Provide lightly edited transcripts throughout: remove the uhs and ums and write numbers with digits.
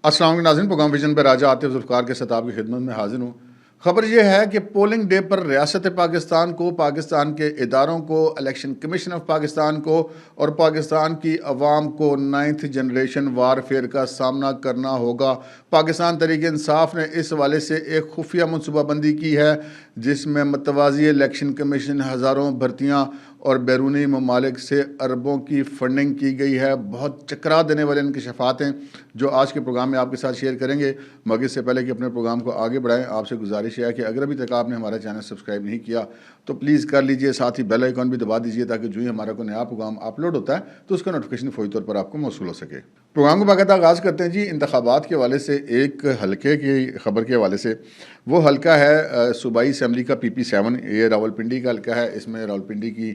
السلام علیکم ناظرین، پروگرام ویژن پہ راجہ عاطف ذوالفقار کے ساتھ آپ کی خدمت میں حاضر ہوں۔ خبر یہ ہے کہ پولنگ ڈے پر ریاست پاکستان کو، پاکستان کے اداروں کو، الیکشن کمیشن آف پاکستان کو اور پاکستان کی عوام کو 9th جنریشن وارفیئر کا سامنا کرنا ہوگا۔ پاکستان تحریک انصاف نے اس حوالے سے ایک خفیہ منصوبہ بندی کی ہے، جس میں متوازی الیکشن کمیشن ہزاروں بھرتیاں اور بیرونی ممالک سے اربوں کی فنڈنگ کی گئی ہے۔ بہت چکرا دینے والے انکشافات ہیں جو آج کے پروگرام میں آپ کے ساتھ شیئر کریں گے، مگر اس سے پہلے کہ اپنے پروگرام کو آگے بڑھائیں، آپ سے گزارش ہے کہ اگر ابھی تک آپ نے ہمارا چینل سبسکرائب نہیں کیا تو پلیز کر لیجئے، ساتھ ہی بیل آئیکن بھی دبا دیجئے تاکہ جو ہی ہمارا کوئی نیا پروگرام اپلوڈ ہوتا ہے تو اس کا نوٹیفیکیشن فوری طور پر آپ کو موصول ہو سکے۔ پروگرام کو باقاعدہ آغاز کرتے ہیں جی انتخابات کے حوالے سے، ایک حلقے کی خبر کے حوالے سے۔ وہ حلقہ ہے صوبائی اسمبلی کا PP7، یہ راولپنڈی کا حلقہ ہے۔ اس میں راولپنڈی کی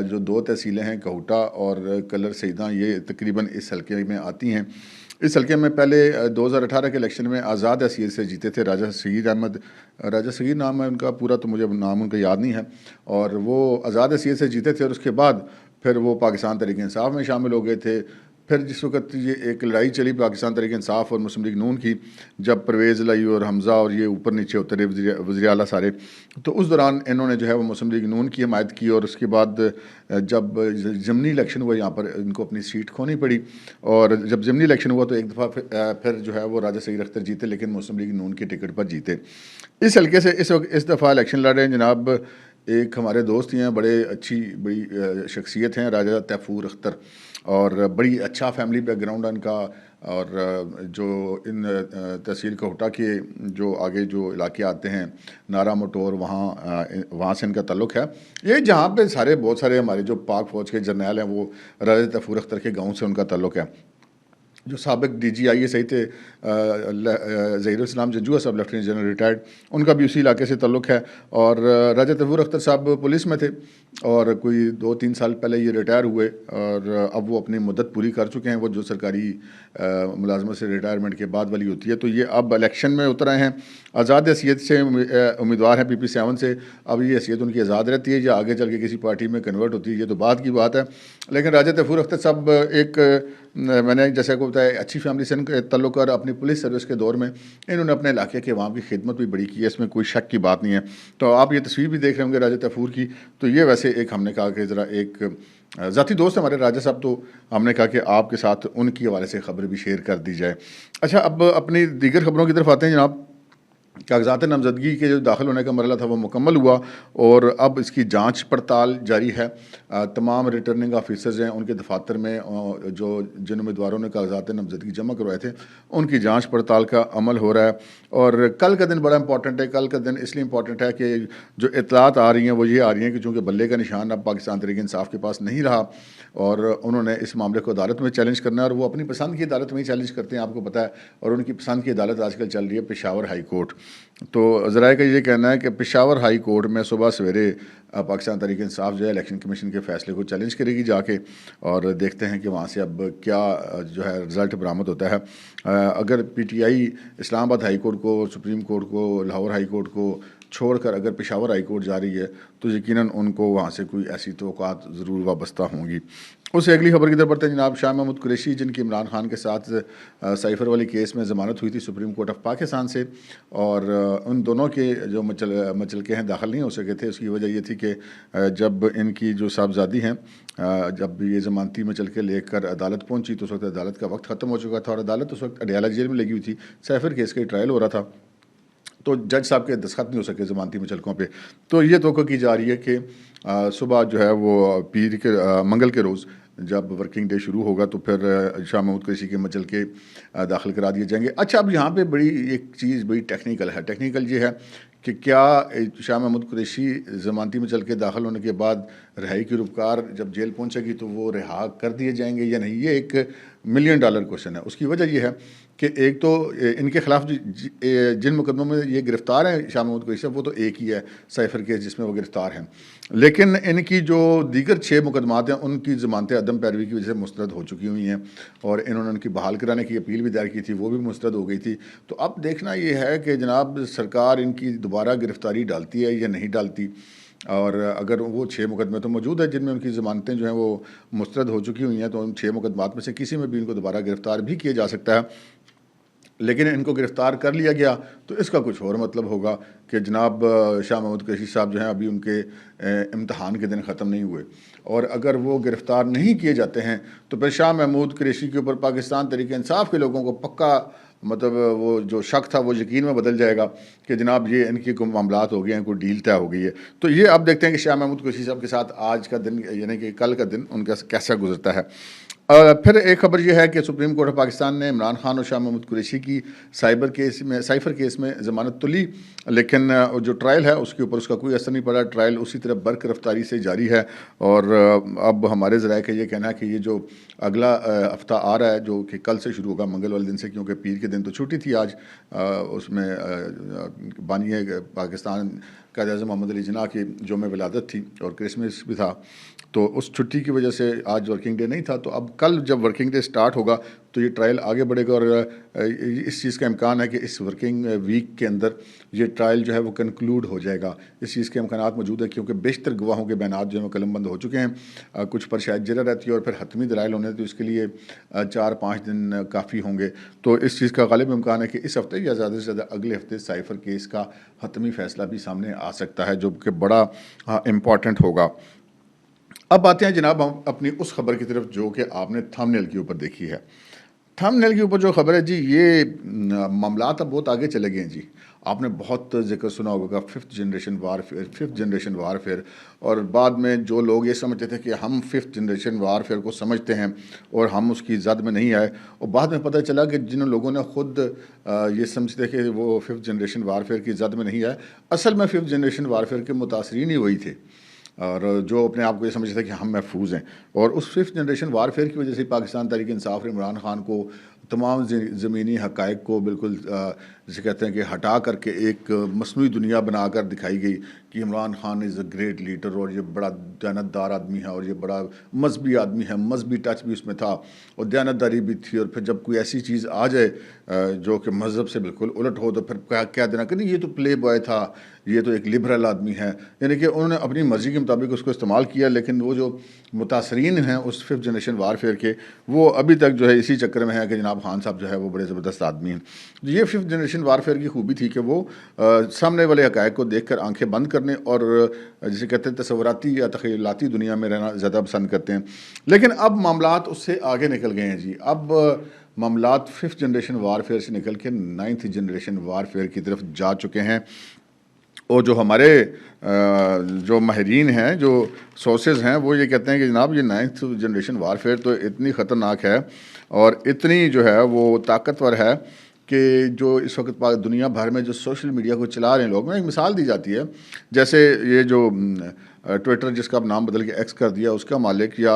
جو 2 تحصیلیں ہیں، کہوٹا اور کلر سیداں، یہ تقریباً اس حلقے میں آتی ہیں۔ اس حلقے میں پہلے 2018 کے الیکشن میں آزاد حیثیت سے جیتے تھے راجہ صغیر احمد، راجہ صغیر نام ہے ان کا پورا، تو مجھے نام ان کا یاد نہیں ہے، اور وہ آزاد حیثیت سے جیتے تھے، اور اس کے بعد پھر وہ پاکستان تحریک انصاف میں شامل ہو گئے تھے۔ پھر جس وقت یہ ایک لڑائی چلی پاکستان تحریک انصاف اور مسلم لیگ نون کی، جب پرویز الہی اور حمزہ اور یہ اوپر نیچے ہوتے رہے وزیر اعلیٰ سارے، تو اس دوران انہوں نے جو ہے وہ مسلم لیگ نون کی حمایت کی، اور اس کے بعد جب ضمنی الیکشن ہوا یہاں پر ان کو اپنی سیٹ کھونی پڑی، اور جب ضمنی الیکشن ہوا تو ایک دفعہ پھر جو ہے وہ راجہ صغیر اختر جیتے، لیکن مسلم لیگ نون کے ٹکٹ پر جیتے۔ اس حلقے سے اس دفعہ الیکشن لڑ رہے ہیں جناب ایک ہمارے دوست ہی ہیں، بڑی شخصیت ہیں، راجہ تیفور اختر، اور بڑی اچھا فیملی بیک گراؤنڈ ہے ان کا، اور جو ان تحصیل کوہٹا کے جو آگے جو علاقے آتے ہیں، نارا موٹور، وہاں سے ان کا تعلق ہے۔ یہ جہاں پہ بہت سارے ہمارے جو پاک فوج کے جرنیل ہیں، وہ راجہ تیفور اختر کے گاؤں سے ان کا تعلق ہے۔ جو سابق DGI صحیح تھے ظہیر الاسلام ججوہ صاحب، لیفٹیننٹ جنرل ریٹائرڈ، ان کا بھی اسی علاقے سے تعلق ہے، اور راجہ تیفور اختر صاحب پولیس میں تھے، اور کوئی 2-3 سال پہلے یہ ریٹائر ہوئے، اور اب وہ اپنی مدت پوری کر چکے ہیں، وہ جو سرکاری ملازمت سے ریٹائرمنٹ کے بعد والی ہوتی ہے، تو یہ اب الیکشن میں اتر آئے ہیں۔ آزاد حیثیت سے امیدوار ہیں PP7 سے، اب یہ حیثیت ان کی آزاد رہتی ہے یا آگے چل کے کسی پارٹی میں کنورٹ ہوتی ہے، یہ تو بعد کی بات ہے۔ لیکن راجہ تیفور اختر صاحب ایک، میں نے جیسے کو بتایا، اچھی فیملی سے ان کا تعلق، اور اپنی پولیس سروس کے دور میں انہوں نے اپنے علاقے کے عوام کی خدمت بھی بڑی کی ہے، اس میں کوئی شک کی بات نہیں ہے۔ تو آپ یہ تصویر بھی دیکھ رہے ہوں گے راجہ تیفور کی، تو یہ ویسے ایک ہم نے کہا کہ ذرا ایک ذاتی دوست ہمارے راجہ صاحب، تو ہم نے کہا کہ آپ کے ساتھ ان کی حوالے سے خبر بھی شیئر کر دی جائے۔ اچھا، اب اپنی دیگر خبروں کی طرف آتے ہیں جناب۔ کاغذات نامزدگی کے جو داخل ہونے کا مرحلہ تھا وہ مکمل ہوا، اور اب اس کی جانچ پڑتال جاری ہے۔ تمام ریٹرننگ آفیسرز ہیں، ان کے دفاتر میں جن امیدواروں نے کاغذات نامزدگی جمع کروائے تھے، ان کی جانچ پڑتال کا عمل ہو رہا ہے۔ اور کل کا دن بڑا امپورٹنٹ ہے۔ کل کا دن اس لیے امپورٹنٹ ہے کہ جو اطلاعات آ رہی ہیں وہ یہ آ رہی ہیں کہ چونکہ بلے کا نشان اب پاکستان تحریک انصاف کے پاس نہیں رہا، اور انہوں نے اس معاملے کو عدالت میں چیلنج کرنا ہے، اور وہ اپنی پسند کی عدالت میں ہی چیلنج کرتے ہیں، آپ کو پتہ ہے، اور ان کی پسند کی عدالت آج کل چل رہی ہے پشاور ہائی کورٹ۔ تو ذرائع کا یہ کہنا ہے کہ پشاور ہائی کورٹ میں صبح سویرے پاکستان تحریک انصاف جو ہے الیکشن کمیشن کے فیصلے کو چیلنج کرے گی جا کے، اور دیکھتے ہیں کہ وہاں سے اب کیا جو ہے رزلٹ برآمد ہوتا ہے۔ اگر PTI اسلام آباد ہائی کورٹ کو، سپریم کورٹ کو، لاہور ہائی کورٹ کو چھوڑ کر اگر پشاور ہائی کورٹ جا رہی ہے تو یقیناً ان کو وہاں سے کوئی ایسی توقعات ضرور وابستہ ہوں گی۔ اس سے اگلی خبر کی طرف بڑھتے ہیں جناب۔ شاہ محمود قریشی، جن کی عمران خان کے ساتھ سائفر والی کیس میں ضمانت ہوئی تھی سپریم کورٹ آف پاکستان سے، اور ان دونوں کے جو مچلکے ہیں داخل نہیں ہو سکے تھے۔ اس کی وجہ یہ تھی کہ جب ان کی جو صاحبزادی ہیں، جب یہ ضمانتی مچلکے لے کر عدالت پہنچی تو اس وقت عدالت کا وقت ختم ہو چکا تھا، اور عدالت اس وقت اڈیالہ جیل میں لگی ہوئی تھی، سائفر کیس کا ٹرائل ہو رہا تھا، تو جج صاحب کے دستخط نہیں ہو سکے ضمانتی مچلکوں پہ۔ تو یہ توقع کی جا رہی ہے کہ صبح جو ہے وہ منگل کے روز جب ورکنگ ڈے شروع ہوگا تو پھر شاہ محمود قریشی کے مچلکے داخل کرا دیے جائیں گے۔ اچھا، اب یہاں پہ بڑی ایک چیز بڑی ٹیکنیکل ہے۔ ٹیکنیکل یہ ہے کہ کیا شاہ محمود قریشی ضمانتی مچلکے داخل ہونے کے بعد رہائی کی روپکار جب جیل پہنچے گی تو وہ رہا کر دیے جائیں گے یا نہیں؟ یہ ایک $1 ملین کوشچن ہے۔ اس کی وجہ یہ ہے کہ ایک تو ان کے خلاف جن مقدموں میں یہ گرفتار ہیں شاہ محمود قریشی، وہ تو ایک ہی ہے سائفر کیس جس میں وہ گرفتار ہیں، لیکن ان کی جو دیگر 6 مقدمات ہیں ان کی ضمانتیں عدم پیروی کی وجہ سے مسترد ہو چکی ہوئی ہیں، اور انہوں نے ان کی بحال کرانے کی اپیل بھی دائر کی تھی، وہ بھی مسترد ہو گئی تھی۔ تو اب دیکھنا یہ ہے کہ جناب سرکار ان کی دوبارہ گرفتاری ڈالتی ہے یا نہیں ڈالتی، اور اگر وہ 6 مقدمے تو موجود ہیں جن میں ان کی ضمانتیں جو ہیں وہ مسترد ہو چکی ہوئی ہیں، تو ان 6 مقدمات میں سے کسی میں بھی ان کو دوبارہ گرفتار بھی کیا جا سکتا ہے۔ لیکن ان کو گرفتار کر لیا گیا تو اس کا کچھ اور مطلب ہوگا کہ جناب شاہ محمود قریشی صاحب جو ہیں ابھی ان کے امتحان کے دن ختم نہیں ہوئے، اور اگر وہ گرفتار نہیں کیے جاتے ہیں تو پھر شاہ محمود قریشی کے اوپر پاکستان تحریک انصاف کے لوگوں کو پکا مطلب وہ جو شک تھا وہ یقین میں بدل جائے گا کہ جناب یہ ان کی کوئی معاملات ہو گئے ہیں، کوئی ڈیل طے ہو گئی ہے۔ تو یہ اب دیکھتے ہیں کہ شاہ محمود قریشی صاحب کے ساتھ آج کا دن یعنی کہ کل کا دن ان کا کیسا گزرتا ہے۔ پھر ایک خبر یہ ہے کہ سپریم کورٹ آف پاکستان نے عمران خان اور شاہ محمود قریشی کی سائفر کیس میں ضمانت تو لی، لیکن جو ٹرائل ہے اس کے اوپر اس کا کوئی اثر نہیں پڑا۔ ٹرائل اسی طرح برق رفتاری سے جاری ہے، اور اب ہمارے ذرائع کا یہ کہنا ہے کہ یہ جو اگلا ہفتہ آ رہا ہے جو کہ کل سے شروع ہوگا، منگل والے دن سے، کیونکہ پیر کے دن تو چھٹی تھی آج، اس میں بانی پاکستان قائد اعظم محمد علی جناح کی یوم ولادت تھی اور کرسمس بھی تھا، تو اس چھٹی کی وجہ سے آج ورکنگ ڈے نہیں تھا۔ تو اب کل جب ورکنگ ڈے سٹارٹ ہوگا تو یہ ٹرائل آگے بڑھے گا، اور اس چیز کا امکان ہے کہ اس ورکنگ ویک کے اندر یہ ٹرائل جو ہے وہ کنکلوڈ ہو جائے گا۔ اس چیز کے امکانات موجود ہیں کیونکہ بیشتر گواہوں کے بیانات جو ہیں وہ قلم بند ہو چکے ہیں، کچھ پر شاید جرا رہتی ہے اور پھر حتمی دلائل ہونے تو اس کے لیے 4-5 دن کافی ہوں گے۔ تو اس چیز کا غالب امکان ہے کہ اس ہفتے یا زیادہ سے زیادہ اگلے ہفتے سائفر کیس کا حتمی فیصلہ بھی سامنے آ سکتا ہے، جو کہ بڑا امپورٹنٹ ہوگا۔ اب آتے ہیں جناب ہم اپنی اس خبر کی طرف جو کہ آپ نے تھم نیل کے اوپر دیکھی ہے۔ تھم نیل کے اوپر جو خبر ہے جی، یہ معاملات اب بہت آگے چلے گئے ہیں جی۔ آپ نے بہت ذکر سنا ہوگا ففتھ جنریشن وارفیئر، اور بعد میں جو لوگ یہ سمجھتے تھے کہ ہم ففتھ جنریشن وارفیئر کو سمجھتے ہیں اور ہم اس کی زد میں نہیں آئے، اور بعد میں پتہ چلا کہ جن لوگوں نے خود یہ سمجھتے کہ وہ ففتھ جنریشن وارفیئر کی زد میں نہیں آئے، اصل میں ففتھ جنریشن وارفیئر کے متاثرین ہی وہی تھے، اور جو اپنے آپ کو یہ سمجھتے تھے کہ ہم محفوظ ہیں۔ اور اس ففتھ جنریشن وارفیئر کی وجہ سے پاکستان تحریک انصاف نے عمران خان کو تمام زمینی حقائق کو بالکل جسے کہتے ہیں کہ ہٹا کر کے ایک مصنوعی دنیا بنا کر دکھائی گئی کہ عمران خان از اے گریٹ لیڈر، اور یہ بڑا دیانتدار آدمی ہے، اور یہ بڑا مذہبی آدمی ہے، مذہبی ٹچ بھی اس میں تھا اور دیانتداری بھی تھی۔ اور پھر جب کوئی ایسی چیز آ جائے جو کہ مذہب سے بالکل الٹ ہو تو پھر کیا دینا کہ نہیں یہ تو پلے بوائے تھا، یہ تو ایک لبرل آدمی ہے، یعنی کہ انہوں نے اپنی مرضی کے مطابق اس کو استعمال کیا۔ لیکن وہ جو متاثرین ہیں اس ففتھ جنریشن وارفیئر کے، وہ ابھی تک جو ہے اسی چکر میں ہے کہ جناب خان صاحب جو ہے وہ بڑے زبردست آدمی ہیں۔ یہ ففتھ جنریشن وارفیئر کی خوبی تھی کہ وہ سامنے والے حقائق کو دیکھ کر آنکھیں بند کرنے اور جسے کہتے ہیں تصوراتی یا تخیلاتی دنیا میں رہنا زیادہ پسند کرتے ہیں۔ لیکن اب معاملات اس سے آگے نکل گئے ہیں جی، اب معاملات ففتھ جنریشن وارفیئر سے نکل کے 9th جنریشن وارفیئر کی طرف جا چکے ہیں، اور جو ہمارے جو ماہرین ہیں، جو سورسز ہیں، وہ یہ کہتے ہیں کہ جناب یہ 9th جنریشن وارفیئر تو اتنی خطرناک ہے اور اتنی جو ہے وہ طاقتور ہے کہ جو اس وقت دنیا بھر میں جو سوشل میڈیا کو چلا رہے ہیں لوگ، میں ایک مثال دی جاتی ہے، جیسے یہ جو ٹویٹر جس کا اب نام بدل کے ایکس کر دیا اس کا مالک، یا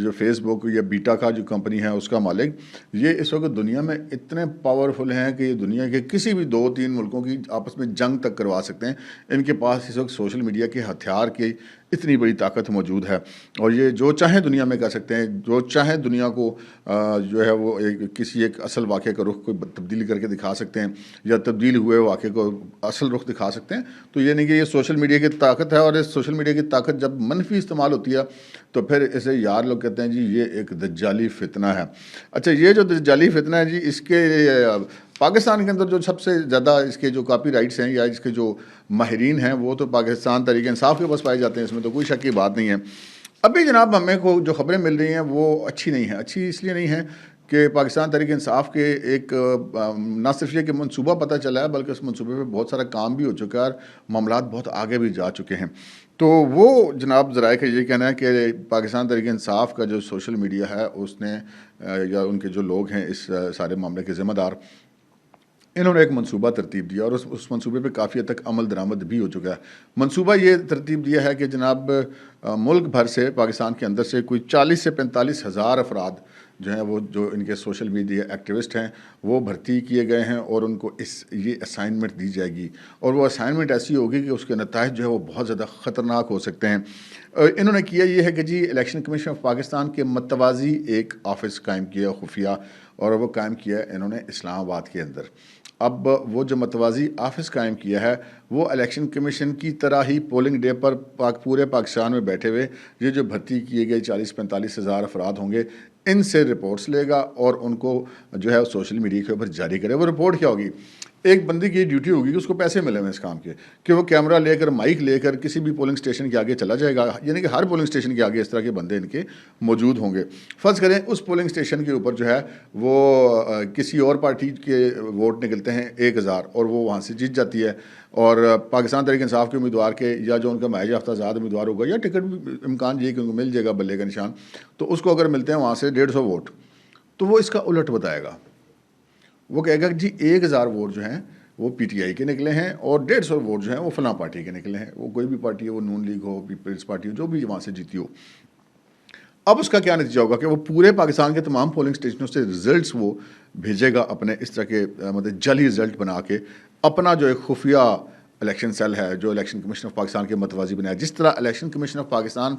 جو فیس بک یا بیٹا کا جو کمپنی ہے اس کا مالک، یہ اس وقت دنیا میں اتنے پاورفل ہیں کہ یہ دنیا کے کسی بھی 2-3 ملکوں کی آپس میں جنگ تک کروا سکتے ہیں۔ ان کے پاس اس وقت سوشل میڈیا کے ہتھیار کی اتنی بڑی طاقت موجود ہے، اور یہ جو چاہیں دنیا میں کر سکتے ہیں، جو چاہیں دنیا کو جو ہے وہ کسی ایک اصل واقعے کا رخ کوئی تبدیل کر کے دکھا سکتے ہیں، یا تبدیل ہوئے واقعے کو اصل رخ دکھا سکتے ہیں۔ تو یہ نہیں کہ یہ سوشل میڈیا کی طاقت ہے، اور اس سوشل میڈیا کی طاقت جب منفی استعمال ہوتی ہے تو پھر اسے یار لوگ کہتے ہیں جی یہ ایک دجالی فتنہ ہے۔ اچھا، یہ جو دجالی فتنہ ہے جی، اس کے پاکستان کے اندر جو سب سے زیادہ اس کے جو کاپی رائٹس ہیں یا اس کے جو ماہرین ہیں وہ تو پاکستان تحریک انصاف کے پاس پائے جاتے ہیں، اس میں تو کوئی شک کی بات نہیں ہے۔ ابھی جناب ہمیں کو جو خبریں مل رہی ہیں وہ اچھی نہیں ہیں۔ اچھی اس لیے نہیں ہیں کہ پاکستان تحریک انصاف کے ایک نہ صرف یہ کہ منصوبہ پتہ چلا ہے، بلکہ اس منصوبے پہ بہت سارا کام بھی ہو چکا ہے اور معاملات بہت آگے بھی جا چکے ہیں۔ تو وہ جناب ذرائع کا یہ کہنا ہے کہ پاکستان تحریک انصاف کا جو سوشل میڈیا ہے اس نے یا ان کے جو لوگ ہیں اس سارے معاملے کے ذمہ دار، انہوں نے ایک منصوبہ ترتیب دیا اور اس منصوبے پہ کافی حد تک عمل درآمد بھی ہو چکا ہے۔ منصوبہ یہ ترتیب دیا ہے کہ جناب ملک بھر سے، پاکستان کے اندر سے کوئی 40 سے 45 ہزار افراد جو ہیں وہ جو ان کے سوشل میڈیا ایکٹیوسٹ ہیں وہ بھرتی کیے گئے ہیں، اور ان کو یہ اسائنمنٹ دی جائے گی، اور وہ اسائنمنٹ ایسی ہوگی کہ اس کے نتائج جو ہے وہ بہت زیادہ خطرناک ہو سکتے ہیں۔ انہوں نے کیا یہ ہے کہ جی الیکشن کمیشن آف پاکستان کے متوازی ایک آفس قائم کیا خفیہ، اور وہ قائم کیا انہوں نے اسلام آباد کے اندر۔ اب وہ جو متوازی آفس قائم کیا ہے وہ الیکشن کمیشن کی طرح ہی پولنگ ڈے پر پورے پاکستان میں بیٹھے ہوئے یہ جو بھرتی کیے گئے 40-45 ہزار افراد ہوں گے، ان سے رپورٹس لے گا اور ان کو جو ہے سوشل میڈیا کے اوپر جاری کرے. وہ رپورٹ کیا ہوگی؟ ایک بندے کی ڈیوٹی ہوگی کہ اس کو پیسے ملے ہوئے اس کام کے، کہ وہ کیمرہ لے کر مائک لے کر کسی بھی پولنگ اسٹیشن کے آگے چلا جائے گا. یعنی کہ ہر پولنگ اسٹیشن کے آگے اس طرح کے بندے ان کے موجود ہوں گے. فرض کریں اس پولنگ اسٹیشن کے اوپر جو ہے وہ کسی اور پارٹی کے ووٹ نکلتے ہیں 1000 اور وہ وہاں سے جیت جاتی ہے، اور پاکستان تحریک انصاف کے امیدوار کے یا جو ان کا معاہدہ یافتہ آزاد امیدوار ہوگا یا ٹکٹ بھی امکان یہ کہ ان کو مل جائے گا بلے کا نشان، تو اس کو اگر ملتے ہیں وہاں سے 150 ووٹ، تو وہ اس کا الٹ بتائے گا. وہ کہے گا کہ جی 1000 ووٹ جو ہیں وہ پی ٹی آئی کے نکلے ہیں اور 150 ووٹ جو ہیں وہ فلاں پارٹی کے نکلے ہیں. وہ کوئی بھی پارٹی ہو، وہ نون لیگ ہو، پیپلز پارٹی ہو، جو بھی وہاں سے جیتی ہو. اب اس کا کیا نتیجہ ہوگا کہ وہ پورے پاکستان کے تمام پولنگ اسٹیشنوں سے رزلٹس وہ بھیجے گا اپنے اس طرح کے مطلب جعلی رزلٹ بنا کے. اپنا جو ایک خفیہ الیکشن سیل ہے جو الیکشن کمیشن آف پاکستان کے متوازی بنایا، جس طرح الیکشن کمیشن آف پاکستان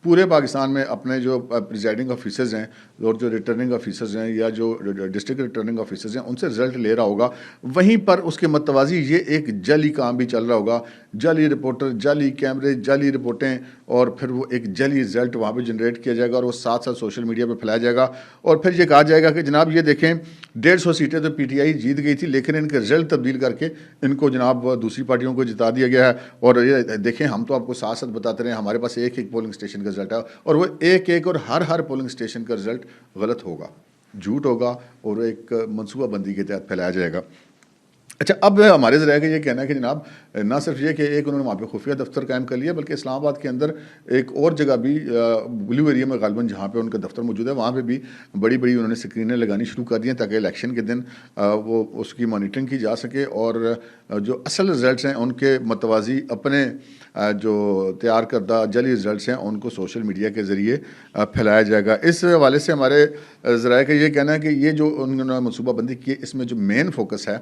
پورے پاکستان میں اپنے جو پریزائڈنگ آفیسرز ہیں اور جو ریٹرننگ آفیسرز ہیں یا جو ڈسٹرکٹ ریٹرننگ آفیسرز ہیں ان سے رزلٹ لے رہا ہوگا، وہیں پر اس کے متوازی یہ ایک جعلی کام بھی چل رہا ہوگا. جعلی رپورٹر، جعلی کیمرے، جعلی رپورٹیں، اور پھر وہ ایک جعلی رزلٹ وہاں پہ جنریٹ کیا جائے گا اور وہ ساتھ ساتھ سوشل میڈیا پہ پھیلایا جائے گا. اور پھر یہ کہا جائے گا کہ جناب یہ دیکھیں 150 سیٹیں تو پی ٹی آئی جیت گئی تھی، لیکن ان کے رزلٹ تبدیل کر کے ان کو جناب دوسری پارٹیوں کو جتا دیا گیا ہے. اور یہ دیکھیں ہم تو آپ کو ساتھ ساتھ بتاتے رہے ہیں، ہمارے پاس ایک پولنگ اسٹیشن کا رزلٹ ہے، اور وہ ایک اور ہر پولنگ اسٹیشن کا رزلٹ غلط ہوگا، جھوٹ ہوگا، اور ایک منصوبہ بندی کے تحت پھیلایا جائے گا. اچھا، اب ہمارے ذرائع کا یہ کہنا ہے کہ جناب نہ صرف یہ کہ ایک انہوں نے وہاں پہ خفیہ دفتر قائم کر لیا، بلکہ اسلام آباد کے اندر ایک اور جگہ بھی بلیو ایریا میں غالباً جہاں پہ ان کا دفتر موجود ہے، وہاں پہ بھی بڑی انہوں نے سکرینیں لگانی شروع کر دی ہیں تاکہ الیکشن کے دن وہ اس کی مانیٹرنگ کی جا سکے اور جو اصل رزلٹس ہیں ان کے متوازی اپنے جو تیار کردہ جعلی رزلٹس ہیں ان کو سوشل میڈیا کے ذریعے پھیلایا جائے گا. اس حوالے سے ہمارے ذرائع کا یہ کہنا ہے کہ یہ جو انہوں نے منصوبہ بندی کی ہے، اس میں جو مین فوکس ہے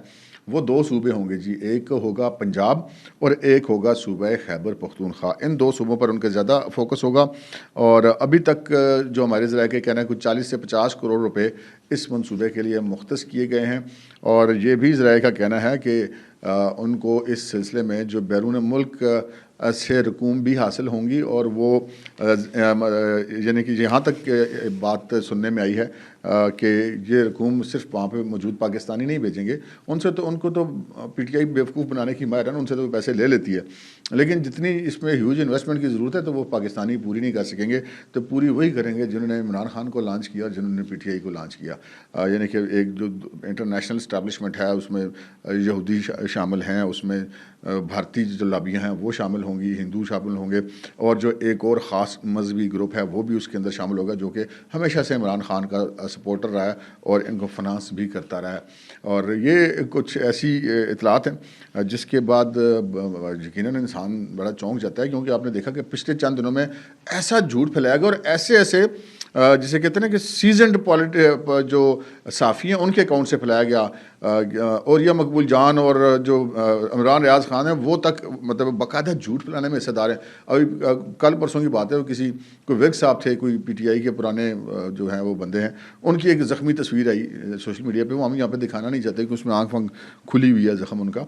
وہ 2 صوبے ہوں گے جی. ایک ہوگا پنجاب اور ایک ہوگا صوبہ خیبر پختونخوا. ان 2 صوبوں پر ان کا زیادہ فوکس ہوگا. اور ابھی تک جو ہمارے ذرائع کے کہنا ہے کچھ 40 سے 50 کروڑ روپے اس منصوبے کے لیے مختص کیے گئے ہیں. اور یہ بھی ذرائع کا کہنا ہے کہ ان کو اس سلسلے میں جو بیرون ملک سے رقوم بھی حاصل ہوں گی، اور وہ یعنی کہ یہاں تک بات سننے میں آئی ہے کہ یہ رقوم صرف وہاں پہ موجود پاکستانی نہیں بھیجیں گے. ان کو تو پی ٹی آئی بیوقوف بنانے کی ماہر ہے، ان سے تو پیسے لے لیتی ہے، لیکن جتنی اس میں ہیوج انویسٹمنٹ کی ضرورت ہے تو وہ پاکستانی پوری نہیں کر سکیں گے. تو پوری وہی کریں گے جنہوں نے عمران خان کو لانچ کیا اور جنہوں نے پی ٹی آئی کو لانچ کیا. یعنی کہ ایک جو انٹرنیشنل اسٹیبلشمنٹ ہے اس میں یہودی شامل ہیں، اس میں بھارتی جو لابیاں ہیں وہ شامل ہوں گی، ہندو شامل ہوں گے، اور جو ایک اور خاص مذہبی گروپ ہے وہ بھی اس کے اندر شامل ہوگا جو کہ ہمیشہ سے عمران خان کا سپورٹر رہا ہے اور ان کو فنانس بھی کرتا رہا ہے. اور یہ کچھ ایسی اطلاعات ہیں جس کے بعد یقیناً انسان بڑا چونک جاتا ہے، کیونکہ آپ نے دیکھا کہ پچھلے چند دنوں میں ایسا جھوٹ پھیلایا گیا اور ایسے جسے کہتے ہیں نا کہ سیزنڈ جو صحافی ہیں ان کے اکاؤنٹ سے پھیلایا گیا، اور یہ مقبول جان اور جو عمران ریاض خان ہیں وہ تک مطلب باقاعدہ جھوٹ پھیلانے میں حصہ دار ہیں. ابھی کل پرسوں کی بات ہے، وہ کوئی ویگ صاحب تھے، کوئی پی ٹی آئی کے پرانے جو ہیں وہ بندے ہیں، ان کی ایک زخمی تصویر آئی سوشل میڈیا پہ. وہ ہم یہاں پہ دکھانا نہیں چاہتے کہ اس میں آنکھ وانکھ کھلی ہوئی ہے زخم ان کا.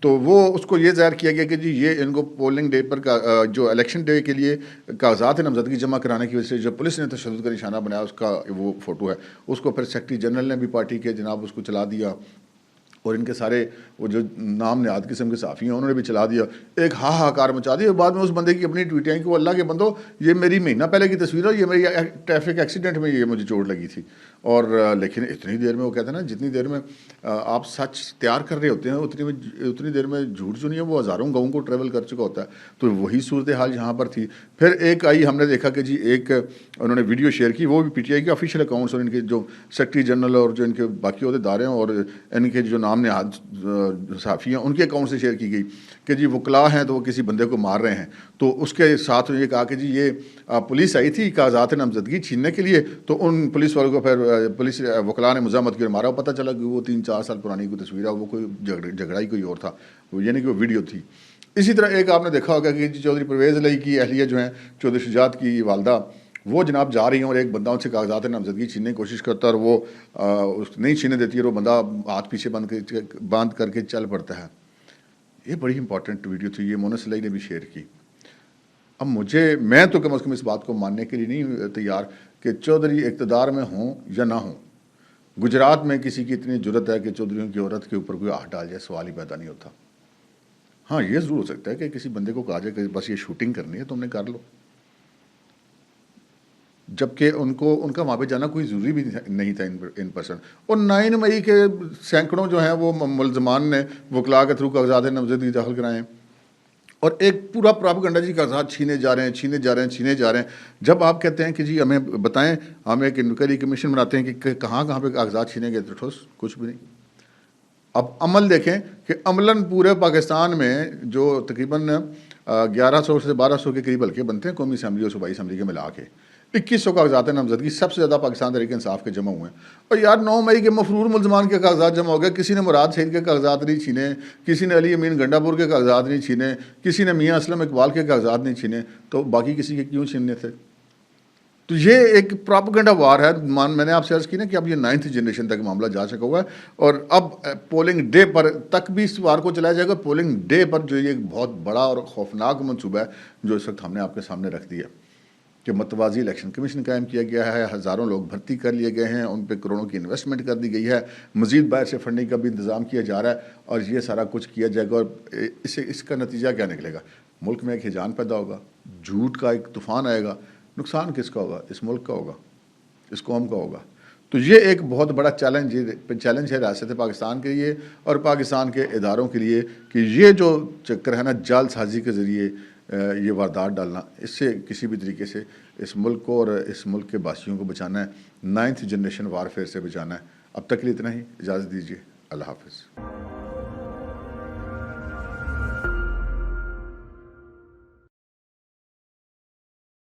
تو وہ اس کو یہ ظاہر کیا گیا کہ جی یہ ان کو پولنگ ڈے پر جو الیکشن ڈے کے لیے کاغذات نامزدگی جمع کرانے کی وجہ سے جو پولیس نے تشدد کا نشانہ بنایا اس کا وہ فوٹو ہے. اس کو پھر سیکرٹری جنرل نے بھی پارٹی کے جناب اس کو چلا دیا، اور ان کے سارے وہ جو نام نہاد قسم کے صحافی ہیں انہوں نے بھی چلا دیا. ایک ہاہاکار مچا دیا. بعد میں اس بندے کی اپنی ٹویٹیں ہیں کہ وہ اللہ کے بندو یہ میری مہینہ پہلے کی تصویر ہے، یہ میری ٹریفک ایکسیڈنٹ میں یہ مجھے چوٹ لگی تھی. اور لیکن اتنی دیر میں وہ کہتے ہیں نا جتنی دیر میں آپ سچ تیار کر رہے ہوتے ہیں اتنی دیر میں جھوٹ جو نہیں ہے وہ ہزاروں گاؤں کو ٹریول کر چکا ہوتا ہے. تو وہی صورتحال یہاں پر تھی. پھر ایک آئی، ہم نے دیکھا کہ جی ایک انہوں نے ویڈیو شیئر کی، وہ بھی پی ٹی آئی کے آفیشیل اکاؤنٹس اور ان کے جو سیکرٹری جنرل اور جو ان کے باقی عہدیدار ہیں اور ان کے جو نام نہاد صحافی ہیں ان کے اکاؤنٹ سے شیئر کی گئی کہ جی وکلاء ہیں تو وہ کسی بندے کو مار رہے ہیں. تو اس کے ساتھ یہ کہا کہ جی یہ پولیس آئی تھی کاغذات نامزدگی چھیننے کے لیے، تو ان پولیس والوں کو پھر پولیس وکلاء نے مزاحمت کی. مارا پتہ چلا کہ وہ 3-4 سال پرانی کوئی تصویر ہے، وہ کوئی جھگڑا ہی کوئی اور تھا، یعنی کہ وہ ویڈیو تھی. اسی طرح ایک آپ نے دیکھا ہوگا کہ چودھری پرویز علی کی اہلیہ جو ہیں چودھری شجاعت کی والدہ، وہ جناب جا رہی ہیں اور ایک بندہ ان سے کاغذات نامزدگی چھیننے کی کوشش کرتا ہے اور وہ نہیں چھیننے دیتی ہے اور وہ بندہ ہاتھ پیچھے باندھ کر کے چل پڑتا ہے. یہ بڑی امپورٹنٹ ویڈیو تھی، یہ مونس علی نے بھی شیئر کی. اب میں تو کم از کم اس بات کو ماننے کے لیے نہیں تیار کہ چودھری اقتدار میں ہوں یا نہ ہوں. گجرات میں کسی کی اتنی جرت ہے کہ چودھریوں کی عورت کے اوپر کوئی ہاتھ ڈال جائے، سوال ہی پیدا نہیں ہوتا. ہاں یہ ضرور ہو سکتا ہے کہ کسی بندے کو کہا جائے کہ بس یہ شوٹنگ کرنی ہے تم نے کر لو، جبکہ ان کا وہاں پہ جانا کوئی ضروری بھی نہیں تھا ان پرسن. اور 9 مئی کے سینکڑوں جو ہیں وہ ملزمان نے وکلاء کے تھرو کاغذات نامزدگی داخل کرائے ہیں، اور ایک پورا پراپیگنڈا جی کاغذات چھینے جا رہے ہیں. جب آپ کہتے ہیں کہ جی ہمیں بتائیں، ہم ایک انکوائری کمیشن بناتے ہیں کہ کہاں پہ کاغذات چھینے گئے، تو ٹھوس کچھ بھی نہیں. اب عمل دیکھیں کہ عملاً پورے پاکستان میں جو تقریباً 1100 سے 1200 کے قریب حلقے بنتے ہیں قومی اسمبلی اور صوبائی اسمبلی کے ملا کے، 2100 کاغذات نامزدگی سب سے زیادہ پاکستان تحریک انصاف کے جمع ہوئے ہیں. اور یار 9 مئی کے مفرور ملزمان کے کاغذات جمع ہو گئے. کسی نے مراد سعید کے کاغذات نہیں چھینے، کسی نے علی امین گنڈا پور کے کاغذات نہیں چھینے، کسی نے میاں اسلم اقبال کے کاغذات نہیں چھینے، تو باقی کسی کے کیوں چھیننے تھے؟ تو یہ ایک پراپیگنڈا وار ہے. میں نے آپ سے عرض کی نا کہ اب یہ 9th جنریشن تک معاملہ جا چکا ہوا ہے، اور اب پولنگ ڈے پر تک بھی اس وار کو چلایا جائے گا. پولنگ ڈے پر جو یہ ایک بہت بڑا اور خوفناک منصوبہ ہے جو اس وقت ہم نے آپ کے سامنے رکھ دیا کہ متوازی الیکشن کمیشن قائم کیا گیا ہے، ہزاروں لوگ بھرتی کر لیے گئے ہیں، ان پہ کروڑوں کی انویسٹمنٹ کر دی گئی ہے، مزید باہر سے فنڈنگ کا بھی انتظام کیا جا رہا ہے، اور یہ سارا کچھ کیا جائے گا. اور اس کا نتیجہ کیا نکلے گا؟ ملک میں ایک ہیجان پیدا ہوگا، جھوٹ کا ایک طوفان آئے گا. نقصان کس کا ہوگا؟ اس ملک کا ہوگا، اس قوم کا ہوگا. تو یہ ایک بہت بڑا چیلنج ہے ریاست پاکستان کے لیے اور پاکستان کے اداروں کے لیے کہ یہ جو چکر ہے نا جال سازی کے ذریعے یہ واردات ڈالنا، اس سے کسی بھی طریقے سے اس ملک کو اور اس ملک کے باشیوں کو بچانا ہے، 9th جنریشن وارفیئر سے بچانا ہے. اب تک کے لیے اتنا ہی، اجازت دیجیے، اللہ حافظ.